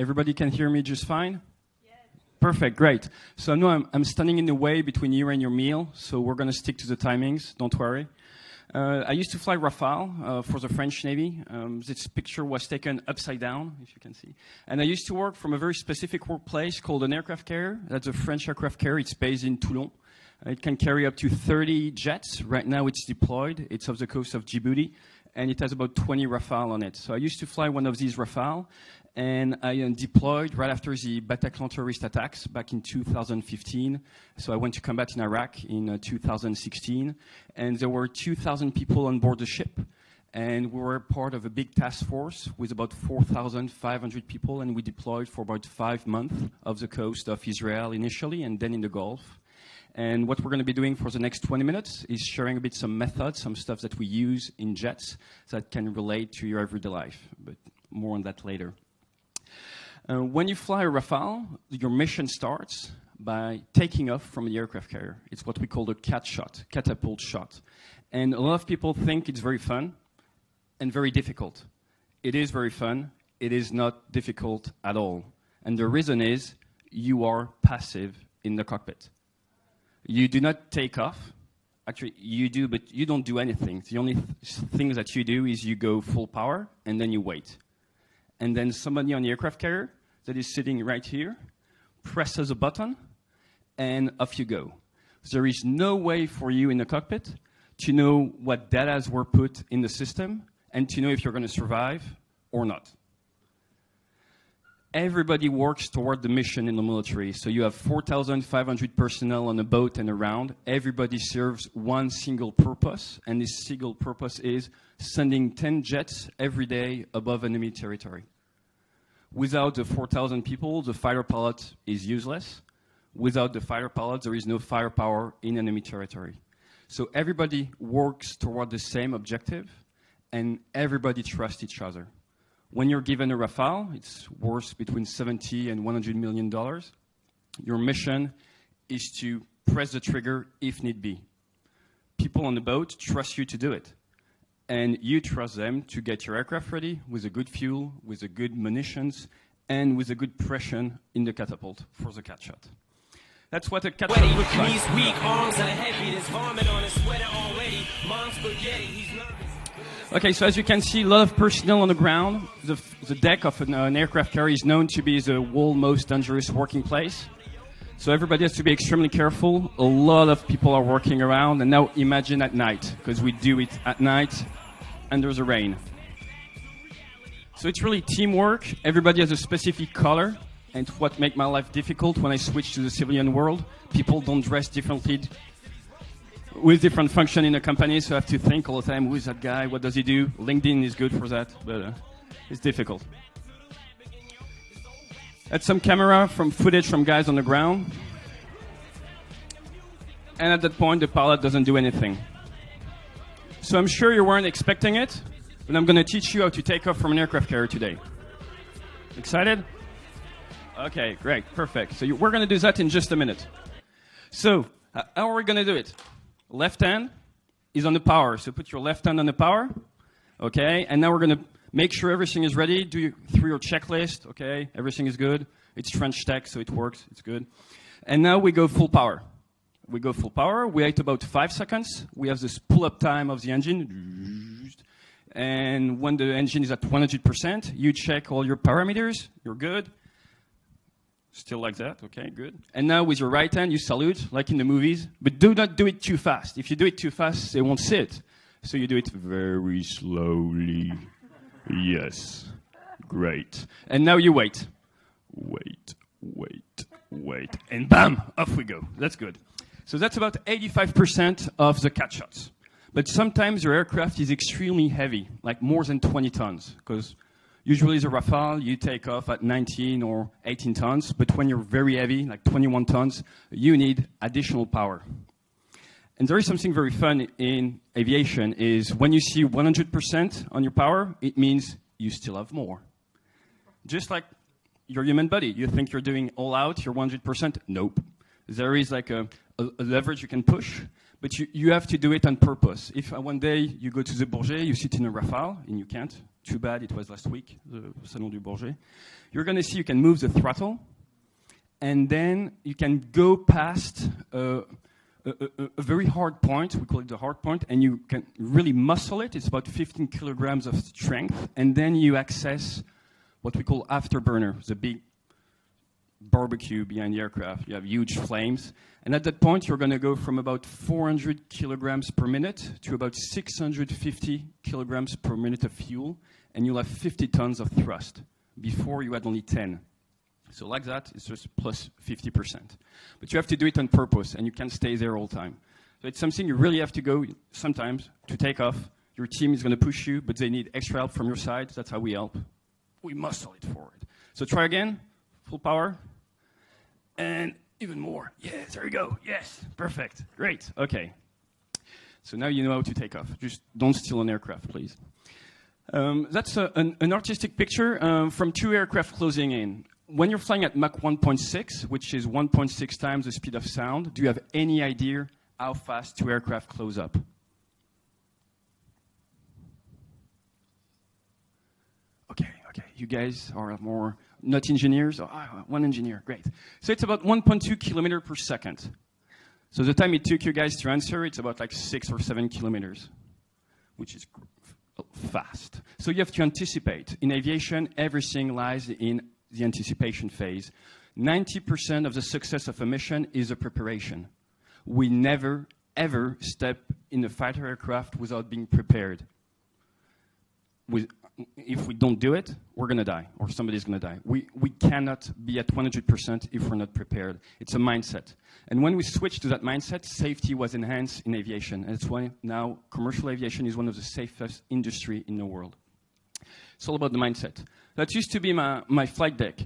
Everybody can hear me just fine? Yes. Perfect, great. So I know I'm standing in the way between you and your meal, so we're going to stick to the timings, don't worry. I used to fly Rafale for the French Navy. This picture was taken upside down, if you can see. And I used to work from a very specific workplace called an aircraft carrier. That's a French aircraft carrier. It's based in Toulon. It can carry up to 30 jets. Right now it's deployed. It's off the coast of Djibouti, and it has about 20 Rafale on it. So I used to fly one of these Rafale, and I deployed right after the Bataclan terrorist attacks back in 2015. So I went to combat in Iraq in 2016, and there were 2,000 people on board the ship. And we were part of a big task force with about 4,500 people, and we deployed for about 5 months off the coast of Israel initially, and then in the Gulf. And what we're going to be doing for the next 20 minutes is sharing a bit some methods, some stuff that we use in jets that can relate to your everyday life, but more on that later. When you fly a Rafale, your mission starts by taking off from the aircraft carrier. It's what we call the CAT shot, catapult shot. And a lot of people think it's very fun and very difficult. It is very fun. It is not difficult at all. And the reason is you are passive in the cockpit. You do not take off. Actually, you do, but you don't do anything. The only thing that you do is you go full power, and then you wait. And then somebody on the aircraft carrier that is sitting right here presses a button, and off you go. There is no way for you in the cockpit to know what data were put in the system and to know if you're going to survive or not. Everybody works toward the mission in the military. So you have 4,500 personnel on a boat and around. Everybody serves one single purpose, and this single purpose is sending 10 jets every day above enemy territory. Without the 4,000 people, the fighter pilot is useless. Without the fighter pilot, there is no firepower in enemy territory. So everybody works toward the same objective, and everybody trusts each other. When you're given a Rafale, it's worth between $70 and $100 million. Your mission is to press the trigger if need be. People on the boat trust you to do it. And you trust them to get your aircraft ready with a good fuel, with a good munitions, and with a good pressure in the catapult for the CAT shot. That's what a catapult looks like. Knees weak, arms are heavy, there's vomit on his sweater already. Mom's spaghetti, he's nervous. Okay, so as you can see, a lot of personnel on the ground. The deck of an aircraft carrier is known to be the world's most dangerous working place. So everybody has to be extremely careful. A lot of people are working around, and now imagine at night, because we do it at night under the rain. So it's really teamwork. Everybody has a specific color, and what makes my life difficult when I switch to the civilian world. People don't dress differently with different function in a company, so I have to think all the time, who is that guy, what does he do? LinkedIn is good for that, but it's difficult. That's some camera from footage from guys on the ground. And at that point, the pilot doesn't do anything. So I'm sure you weren't expecting it, but I'm going to teach you how to take off from an aircraft carrier today. Excited? Okay, great, perfect. So we're going to do that in just a minute. So how are we going to do it? Left hand is on the power, so put your left hand on the power, okay? And now we're going to make sure everything is ready. Do through your checklist, okay? Everything is good. It's French tech, so it works. It's good. And now we go full power. We go full power. We wait about 5 seconds. We have this pull-up time of the engine. And when the engine is at 100%, you check all your parameters. You're good. Still like that, okay, good. And now with your right hand, you salute, like in the movies, but do not do it too fast. If you do it too fast, they won't see it. So you do it very slowly. Yes, great. And now you wait. Wait, wait, wait, and bam, off we go. That's good. So that's about 85% of the CAT shots. But sometimes your aircraft is extremely heavy, like more than 20 tons, because usually the Rafale, you take off at 19 or 18 tons, but when you're very heavy, like 21 tons, you need additional power. And there is something very fun in aviation is when you see 100% on your power, it means you still have more. Just like your human body. You think you're doing all out, you're 100%? Nope. There is like a leverage you can push, but you have to do it on purpose. If one day you go to the Bourget, you sit in a Rafale, and you can't, Too bad it was last week, the Salon du Bourget. You're going to see you can move the throttle, and then you can go past a very hard point, we call it the hard point, and you can really muscle it. It's about 15 kilograms of strength, and then you access what we call afterburner, the big barbecue behind the aircraft. You have huge flames, and at that point you're going to go from about 400 kilograms per minute to about 650 kilograms per minute of fuel, and you'll have 50 tons of thrust. Before you had only 10. So like that, it's just plus 50%. But you have to do it on purpose, and you can't stay there all the time. So it's something you really have to go sometimes to take off. Your team is going to push you, but they need extra help from your side. That's how we help. We muscle it forward. So try again, full power. And even more. Yes, there you go. Yes, perfect. Great. Okay. So now you know how to take off. Just don't steal an aircraft, please. That's an artistic picture from two aircraft closing in. When you're flying at Mach 1.6, which is 1.6 times the speed of sound, do you have any idea how fast two aircraft close up? Okay. You guys are more not engineers. Oh, one engineer, great. So it's about 1.2 kilometers per second. So the time it took you guys to answer, it's about like 6 or 7 kilometers, which is fast. So you have to anticipate. In aviation, everything lies in the anticipation phase. 90% of the success of a mission is a preparation. We never, ever step in a fighter aircraft without being prepared. If we don't do it, we're going to die, or somebody's going to die. We cannot be at 100% if we're not prepared. It's a mindset. And when we switched to that mindset, safety was enhanced in aviation. And that's why now commercial aviation is one of the safest industry in the world. It's all about the mindset. That used to be my flight deck.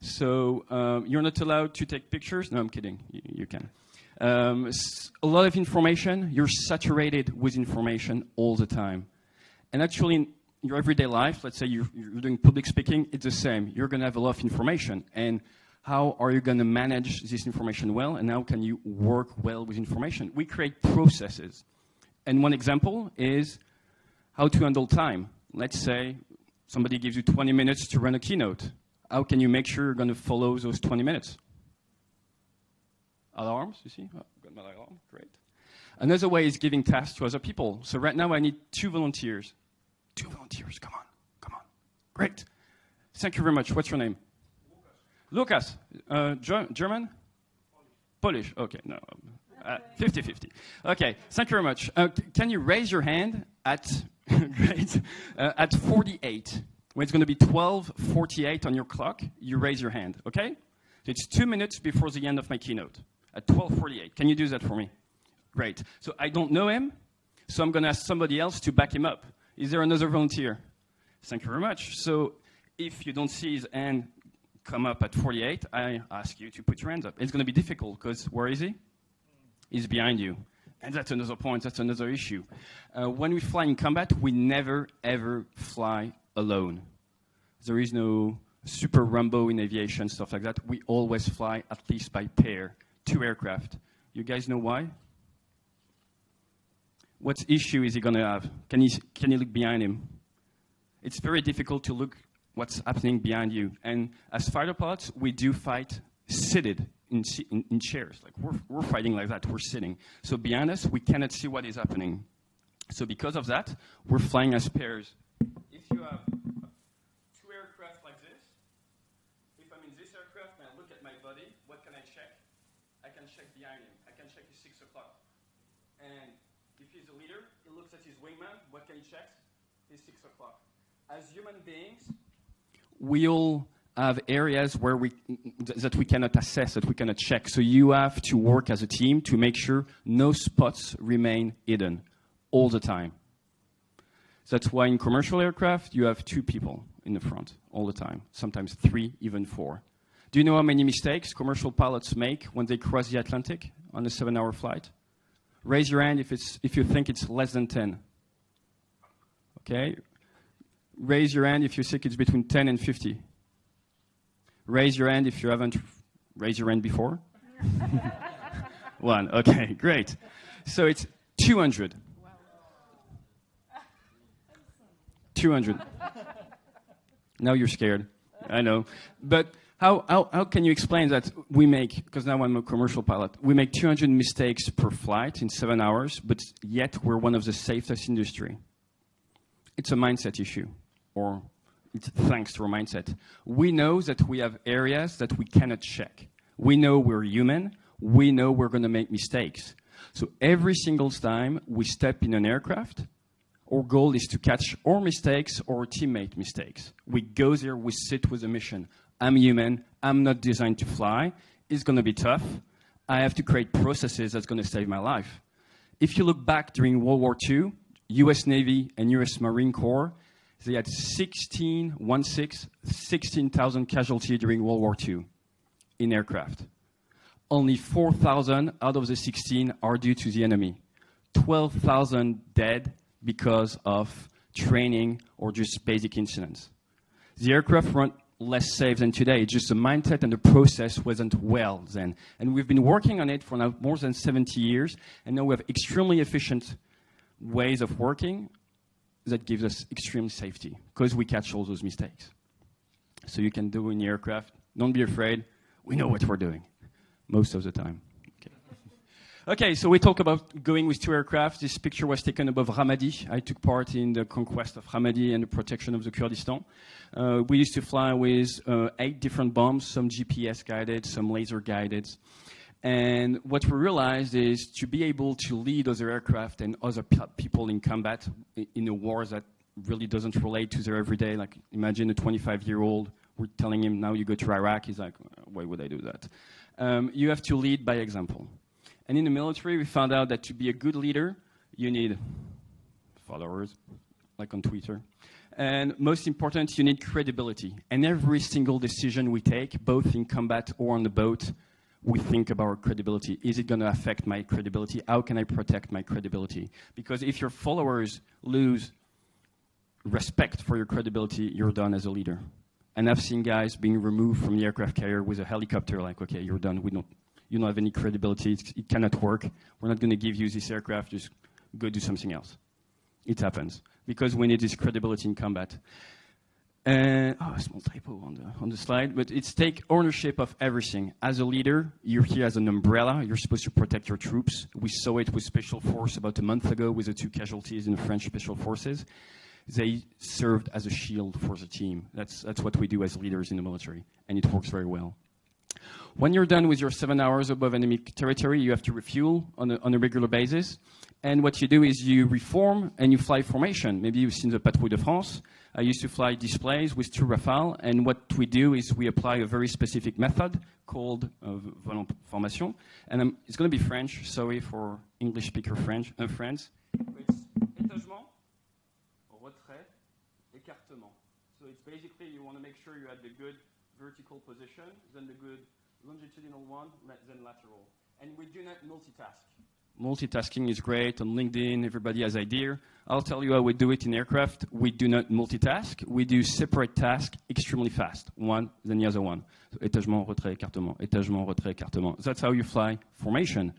So you're not allowed to take pictures. No, I'm kidding. You can. A lot of information. You're saturated with information all the time. And actually, in your everyday life, let's say you're doing public speaking, it's the same. You're going to have a lot of information. And how are you going to manage this information well? And how can you work well with information? We create processes. And one example is how to handle time. Let's say somebody gives you 20 minutes to run a keynote. How can you make sure you're going to follow those 20 minutes? Alarms, you see? Oh, got my alarm, great. Another way is giving tasks to other people. So right now I need 2 volunteers. 2 volunteers, come on. Great. Thank you very much. What's your name? Lucas. German? Polish. Okay, no. 50-50. Okay, thank you very much. Can you raise your hand at, great, at 48? When it's going to be 12:48 on your clock, you raise your hand, okay? So it's 2 minutes before the end of my keynote, at 12:48. Can you do that for me? Great. So I don't know him, so I'm going to ask somebody else to back him up. Is there another volunteer? Thank you very much. So if you don't see his hand come up at 48, I ask you to put your hands up. It's going to be difficult, because where is he? He's behind you. And that's another point, that's another issue. When we fly in combat, we never, ever fly alone. There is no super Rambo in aviation, stuff like that. We always fly at least by pair, 2 aircraft. You guys know why? What issue is he going to have? Can you look behind him? It's very difficult to look what's happening behind you. And as fighter pilots, we do fight seated in chairs. Like we're fighting like that, we're sitting. So behind us, we cannot see what is happening. So because of that, we're flying as pairs. If you have 2 aircraft like this, if I'm in this aircraft and I look at my buddy, what can I check? I can check behind him. I can check his 6 o'clock. And if he's a leader, he looks at his wingman. What can he check? His 6 o'clock. As human beings, we all have areas where that we cannot assess, that we cannot check. So you have to work as a team to make sure no spots remain hidden all the time. That's why in commercial aircraft, you have 2 people in the front all the time, sometimes 3, even 4. Do you know how many mistakes commercial pilots make when they cross the Atlantic on a 7-hour flight? Raise your hand if you think it's less than 10. Okay? Raise your hand if you think it's between 10 and 50. Raise your hand if you haven't raised your hand before. 1. Okay, great. So it's 200. 200. Now you're scared. I know. But how can you explain that we make, because now I'm a commercial pilot, we make 200 mistakes per flight in 7 hours, but yet we're one of the safest industry? It's a mindset issue, or it's thanks to our mindset. We know that we have areas that we cannot check. We know we're human. We know we're going to make mistakes. So every single time we step in an aircraft, our goal is to catch our mistakes or our teammate mistakes. We go there, we sit with a mission. I'm human. I'm not designed to fly. It's going to be tough. I have to create processes that's going to save my life. If you look back during World War II, U.S. Navy and U.S. Marine Corps, they had 16,000 casualties during World War II in aircraft. Only 4,000 out of the 16 are due to the enemy. 12,000 dead because of training or just basic incidents. The aircraft run less safe than today. Just the mindset and the process wasn't well then. And we've been working on it for now more than 70 years, and now we have extremely efficient ways of working that gives us extreme safety because we catch all those mistakes. So you can do in the aircraft. Don't be afraid. We know what we're doing most of the time. Okay, so we talk about going with 2 aircraft. This picture was taken above Ramadi. I took part in the conquest of Ramadi and the protection of the Kurdistan. We used to fly with 8 different bombs, some GPS guided, some laser guided. And what we realized is to be able to lead other aircraft and other people in combat in a war that really doesn't relate to their everyday. Like imagine a 25-year-old, we're telling him now you go to Iraq. He's like, why would I do that? You have to lead by example. And in the military, we found out that to be a good leader, you need followers, like on Twitter. And most important, you need credibility. And every single decision we take, both in combat or on the boat, we think about our credibility. Is it going to affect my credibility? How can I protect my credibility? Because if your followers lose respect for your credibility, you're done as a leader. And I've seen guys being removed from the aircraft carrier with a helicopter, like, okay, you're done. You don't have any credibility. It cannot work. We're not going to give you this aircraft. Just go do something else. It happens because we need this credibility in combat. A small typo on the slide, but it's take ownership of everything. As a leader, you're here as an umbrella. You're supposed to protect your troops. We saw it with Special Force about a month ago with the 2 casualties in the French Special Forces. They served as a shield for the team. That's what we do as leaders in the military, and it works very well. When you're done with your 7 hours above enemy territory, you have to refuel on a regular basis. And what you do is you reform and you fly formation. Maybe you've seen the Patrouille de France. I used to fly displays with 2 Rafale. And what we do is we apply a very specific method called volant formation. And it's going to be French. Sorry for English speaker friends. It's étagement, retrait, écartement. So it's basically you want to make sure you have the good vertical position, then the good longitudinal one, then lateral. And we do not multitask. Multitasking is great on LinkedIn. Everybody has idea. I'll tell you how we do it in aircraft. We do not multitask. We do separate tasks extremely fast. One, then the other one. So, étagement, retrait, écartement. Étagement, retrait, écartement. That's how you fly formation.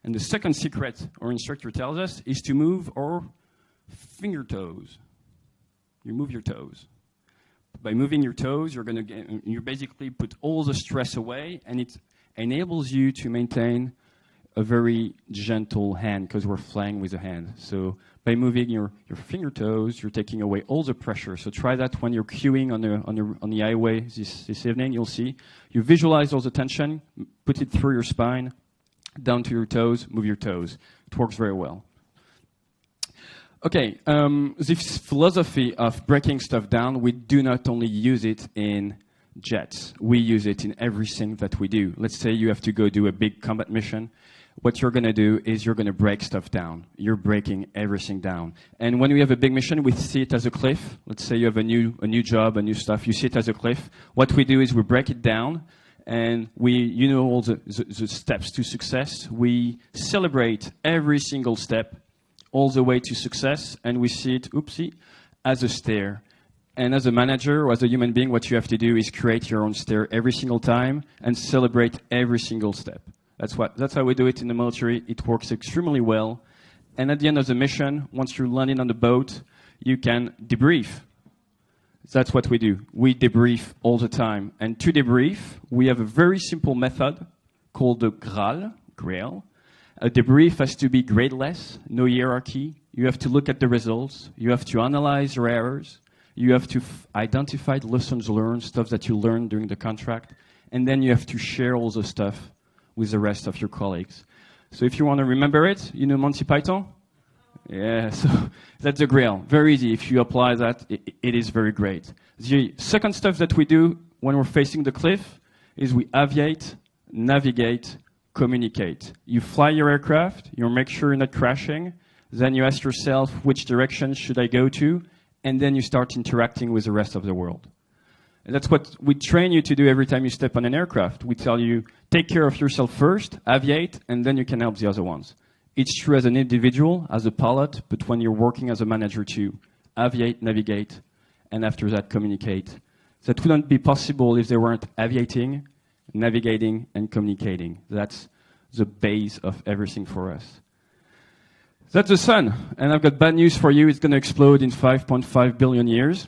And the second secret our instructor tells us is to move our finger toes. You move your toes. By moving your toes, you basically put all the stress away, and it enables you to maintain a very gentle hand because we're flying with a hand. So by moving your finger toes, you're taking away all the pressure. So try that when you're queuing on the highway this evening. You'll see you visualize all the tension, put it through your spine, down to your toes, move your toes. It works very well. Okay, this philosophy of breaking stuff down, we do not only use it in jets. We use it in everything that we do. Let's say you have to go do a big combat mission. What you're going to do is you're going to break stuff down. You're breaking everything down. And when we have a big mission, we see it as a cliff. Let's say you have a new job, a new stuff. You see it as a cliff. What we do is we break it down, and all the steps to success. We celebrate every single step all the way to success, and we see it, as a stair. And as a manager or as a human being, what you have to do is create your own stair every single time and celebrate every single step. That's how we do it in the military. It works extremely well. And at the end of the mission, once you're landing on the boat, you can debrief. That's what we do. We debrief all the time. And to debrief, we have a very simple method called the Grail. A debrief has to be gradeless, no hierarchy. You have to look at the results. You have to analyze your errors. You have to identify the lessons learned, stuff that you learned during the contract. And then you have to share all the stuff with the rest of your colleagues. So if you want to remember it, you know Monty Python? Yeah, so that's the Grail. Very easy. If you apply that, it is very great. The second stuff that we do when we're facing the cliff is we aviate, navigate, communicate. You fly your aircraft, you make sure you're not crashing, then you ask yourself which direction should I go to, and then you start interacting with the rest of the world. And that's what we train you to do every time you step on an aircraft. We tell you, take care of yourself first, aviate, and then you can help the other ones. It's true as an individual, as a pilot, but when you're working as a manager too, aviate, navigate, and after that, communicate. That wouldn't be possible if they weren't aviating, navigating, and communicating. That's the base of everything for us. That's the sun, and I've got bad news for you. It's going to explode in 5.5 billion years.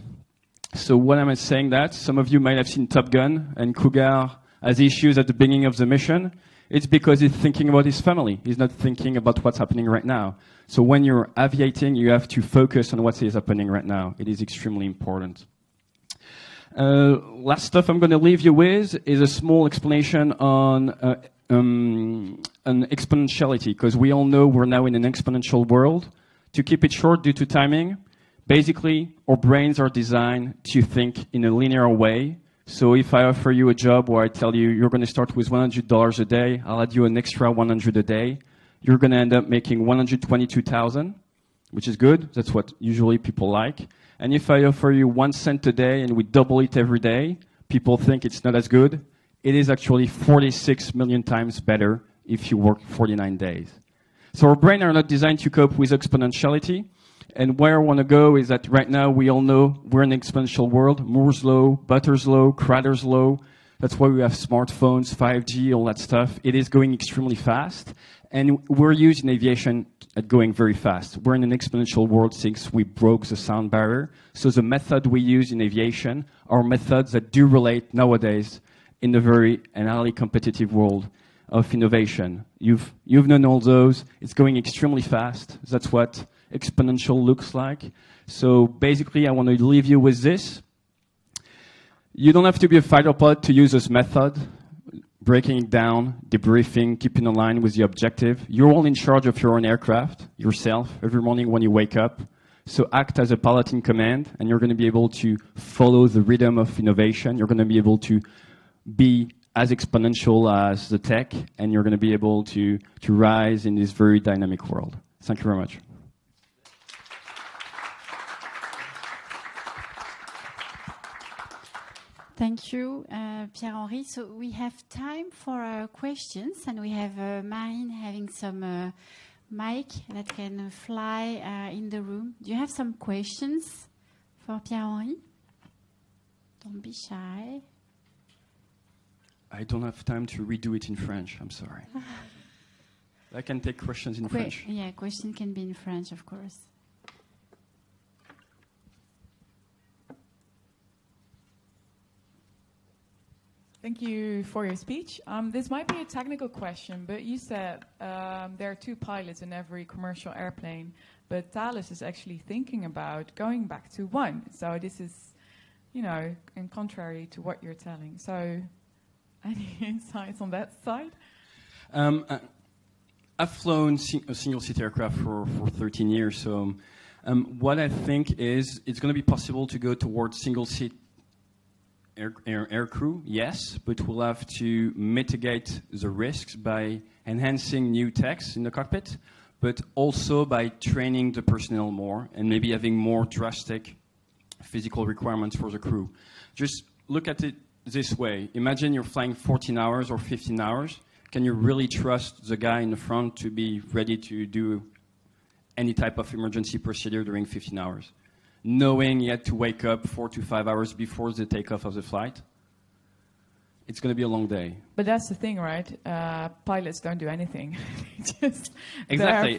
So when am I saying that? Some of you might have seen Top Gun, and Cougar has issues at the beginning of the mission. It's because he's thinking about his family. He's not thinking about what's happening right now. So when you're aviating, you have to focus on what is happening right now. It is extremely important. Last stuff I'm going to leave you with is a small explanation on an exponentiality, because we all know we're now in an exponential world. To keep it short due to timing, basically, our brains are designed to think in a linear way. So if I offer you a job where I tell you you're going to start with $100 a day, I'll add you an extra 100 a day, you're going to end up making 122,000, which is good. That's what usually people like. And if I offer you 1 cent a day and we double it every day, people think it's not as good. It is actually 46 million times better if you work 49 days. So our brains are not designed to cope with exponentiality. And where I want to go is that right now we all know we're in an exponential world. Moore's law, Butter's law, Crowder's law. That's why we have smartphones, 5G, all that stuff. It is going extremely fast. And we're used in aviation at going very fast. We're in an exponential world since we broke the sound barrier. So the method we use in aviation are methods that do relate nowadays in the very and highly competitive world of innovation. You've known all those. It's going extremely fast. That's what exponential looks like. So basically, I want to leave you with this. You don't have to be a fighter pilot to use this method. Breaking it down, debriefing, keeping in line with the objective. You're all in charge of your own aircraft, yourself, every morning when you wake up. So act as a pilot in command, and you're going to be able to follow the rhythm of innovation. You're going to be able to be as exponential as the tech, and you're going to be able to rise in this very dynamic world. Thank you very much. Thank you, Pierre-Henri. So we have time for questions, and we have Marine having some mic that can fly in the room. Do you have some questions for Pierre-Henri? Don't be shy. I don't have time to redo it in French. I'm sorry. I can take questions in French. Yeah, question can be in French, of course. Thank you for your speech. This might be a technical question, but you said there are 2 pilots in every commercial airplane, but Thales is actually thinking about going back to 1. So this is, in contrary to what you're telling. So any insights on that side? I've flown a single-seat aircraft for 13 years. So what I think is it's going to be possible to go towards single-seat air crew, yes, but we'll have to mitigate the risks by enhancing new techs in the cockpit, but also by training the personnel more and maybe having more drastic physical requirements for the crew. Just look at it this way. Imagine you're flying 14 hours or 15 hours. Can you really trust the guy in the front to be ready to do any type of emergency procedure during 15 hours? Knowing he had to wake up 4 to 5 hours before the takeoff of the flight, it's going to be a long day. But that's the thing, right? Pilots don't do anything. Just exactly.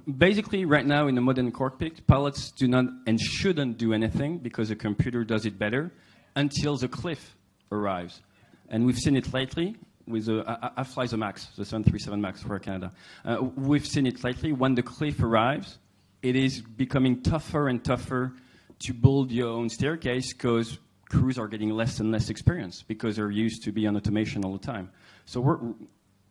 Basically, right now in the modern cockpit, pilots do not and shouldn't do anything because the computer does it better until the cliff arrives. And we've seen it lately with I fly the MAX, the 737 MAX for Canada. We've seen it lately. When the cliff arrives, it is becoming tougher and tougher to build your own staircase because crews are getting less and less experience because they're used to be on automation all the time. So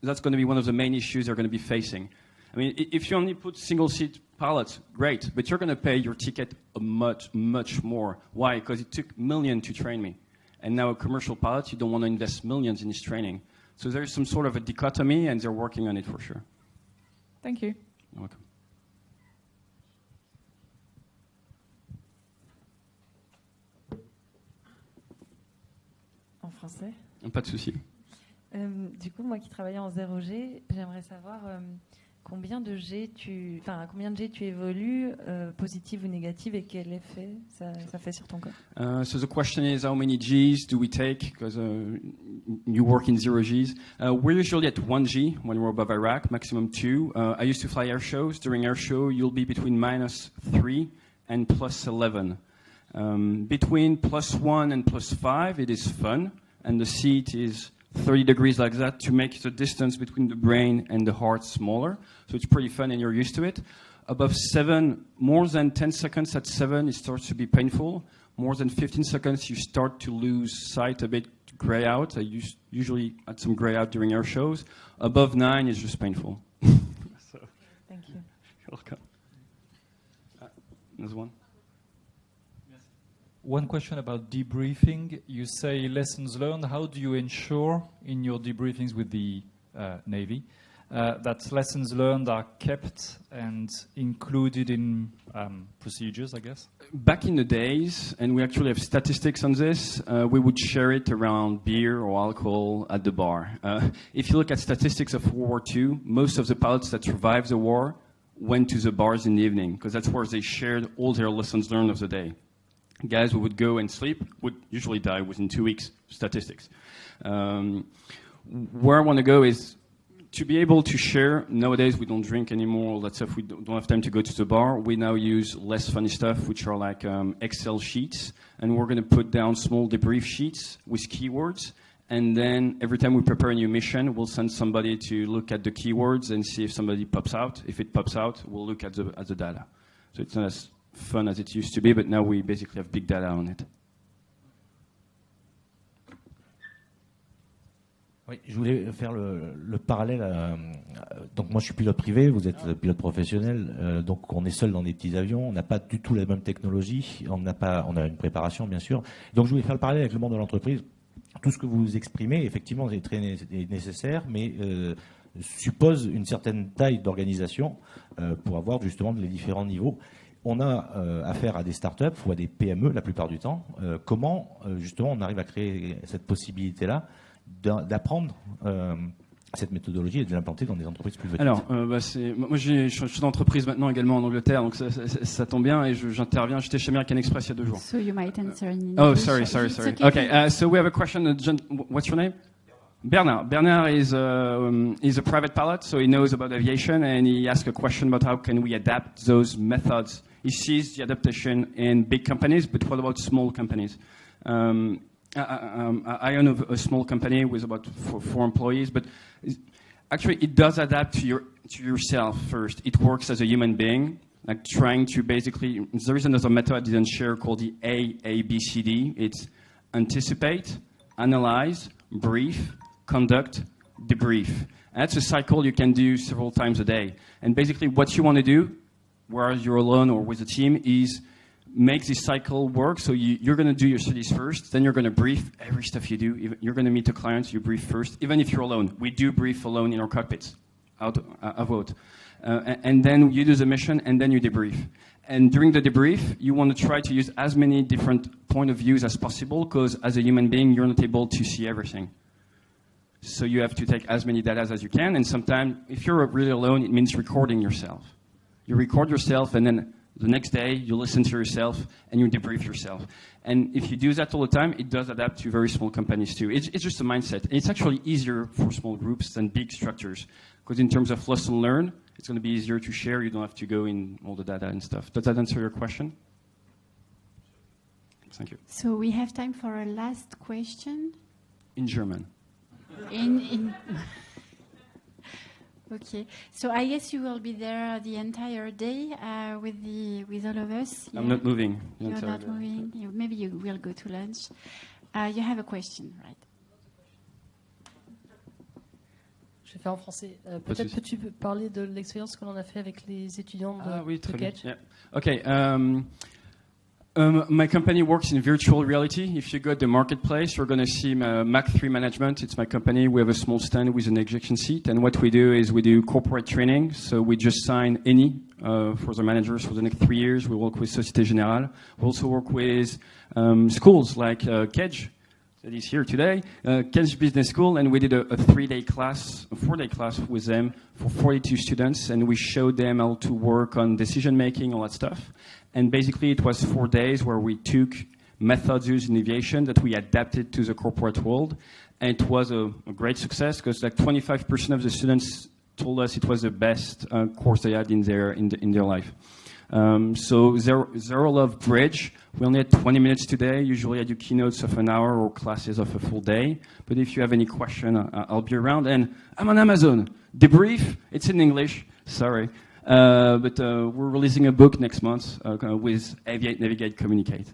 that's going to be one of the main issues they're going to be facing. I mean, if you only put single-seat pilots, great, but you're going to pay your ticket much, much more. Why? Because it took millions to train me. And now a commercial pilot, you don't want to invest millions in his training. So there's some sort of a dichotomy, and they're working on it for sure. Thank you. You're welcome. En français. Pas de souci. Du coup, moi qui travaillais en 0G, j'aimerais savoir combien de G tu évolues, positive ou négative, et quel effet ça fait sur ton corps. So the question is, how many Gs do we take? Because you work in 0 Gs. We're usually at 1 G when we're above Iraq, maximum 2. I used to fly air shows. During air show, you'll be between -3 and +11. Between +1 and +5, it is fun, and the seat is 30 degrees like that to make the distance between the brain and the heart smaller. So it's pretty fun and you're used to it. Above 7, more than 10 seconds at 7, it starts to be painful. More than 15 seconds, you start to lose sight a bit, gray out. I usually had some gray out during air shows. Above 9 is just painful. So, thank you. You're welcome. There's one. One question about debriefing. You say lessons learned. How do you ensure in your debriefings with the Navy that lessons learned are kept and included in procedures, I guess? Back in the days, and we actually have statistics on this, we would share it around beer or alcohol at the bar. If you look at statistics of World War II, most of the pilots that survived the war went to the bars in the evening because that's where they shared all their lessons learned of the day. Guys who would go and sleep would usually die within 2 weeks, statistics. Where I want to go is to be able to share. Nowadays, we don't drink anymore, all that stuff. We don't have time to go to the bar. We now use less funny stuff, which are like Excel sheets. And we're going to put down small debrief sheets with keywords. And then every time we prepare a new mission, we'll send somebody to look at the keywords and see if somebody pops out. If it pops out, we'll look at the data. So it's not as fun as it used to be, but now we basically have big data on it. Oui, je voulais faire le parallèle. Donc moi je suis pilote privé, vous êtes pilote professionnel, donc on est seul dans des petits avions, on n'a pas du tout la même technologie, on a une préparation bien sûr. Donc je voulais faire le parallèle avec le monde de l'entreprise. Tout ce que vous exprimez, effectivement, est très nécessaire, mais suppose une certaine taille d'organisation pour avoir justement les différents niveaux. On a affaire à des startups ou à des PME la plupart du temps. Comment, justement, on arrive à créer cette possibilité-là d'apprendre cette méthodologie et de l'implanter dans des entreprises plus petites? Alors, moi, je suis d'entreprise maintenant également en Angleterre, donc ça tombe bien et j'interviens. J'étais chez American Express il y a 2 jours. So you might answer in English. Oh, sorry. Okay. So we have a question. What's your name? Bernard. Bernard is a private pilot, so he knows about aviation, and he asked a question about how can we adapt those methods. He sees the adaptation in big companies, but what about small companies? I own a small company with about 4 employees, but actually it does adapt to yourself first. It works as a human being, like trying to basically, there is another method I didn't share called the ABCD. It's anticipate, analyze, brief, conduct, debrief. And that's a cycle you can do several times a day. And basically what you want to do, whether you're alone or with a team, is make this cycle work. So you're going to do your studies first, then you're going to brief every stuff you do. You're going to meet a client, you brief first, even if you're alone. We do brief alone in our cockpits, out. And then you do the mission, and then you debrief. And during the debrief, you want to try to use as many different point of views as possible, because as a human being, you're not able to see everything. So you have to take as many data as you can, and sometimes, if you're really alone, it means recording yourself. You record yourself, and then the next day, you listen to yourself, and you debrief yourself. And if you do that all the time, it does adapt to very small companies too. It's just a mindset. It's actually easier for small groups than big structures, because in terms of lesson learned, it's going to be easier to share. You don't have to go in all the data and stuff. Does that answer your question? Thank you. So we have time for a last question. In German. In Okay. So I guess you will be there the entire day with all of us. I'm not moving. You're not moving. Maybe you will go to lunch. You have a question, right? Je vais faire en français. Peut-être peux-tu parler de l'expérience que l'on a fait avec les étudiants de Catch. Yeah. Okay. My company works in virtual reality. If you go to the marketplace, you're going to see Mac 3 Management. It's my company. We have a small stand with an ejection seat. And what we do is we do corporate training. So we just sign any for the managers for the next 3 years. We work with Société Générale. We also work with schools like Kedge, that is here today, Kedge Business School. And we did a 4-day class with them for 42 students. And we showed them how to work on decision making, all that stuff. And basically, it was 4 days where we took methods used in aviation that we adapted to the corporate world. And it was a great success because like 25% of the students told us it was the best course they had in their life. So Zero Love Bridge, we only had 20 minutes today. Usually I do keynotes of an hour or classes of a full day. But if you have any question, I'll be around. And I'm on Amazon. Debrief, it's in English, sorry. But we're releasing a book next month with Aviate, Navigate, Communicate.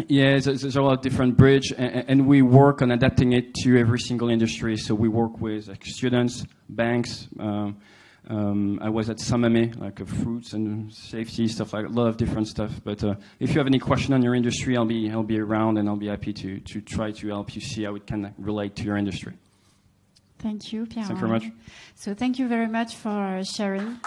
Yeah, there's a lot of different bridge, and we work on adapting it to every single industry. So we work with like, students, banks. I was at Samame, like fruits and safety stuff, like a lot of different stuff. But if you have any question on your industry, I'll be around, and I'll be happy to try to help you see how it can relate to your industry. Thank you, Pierre. Thank you very much. So thank you very much for sharing.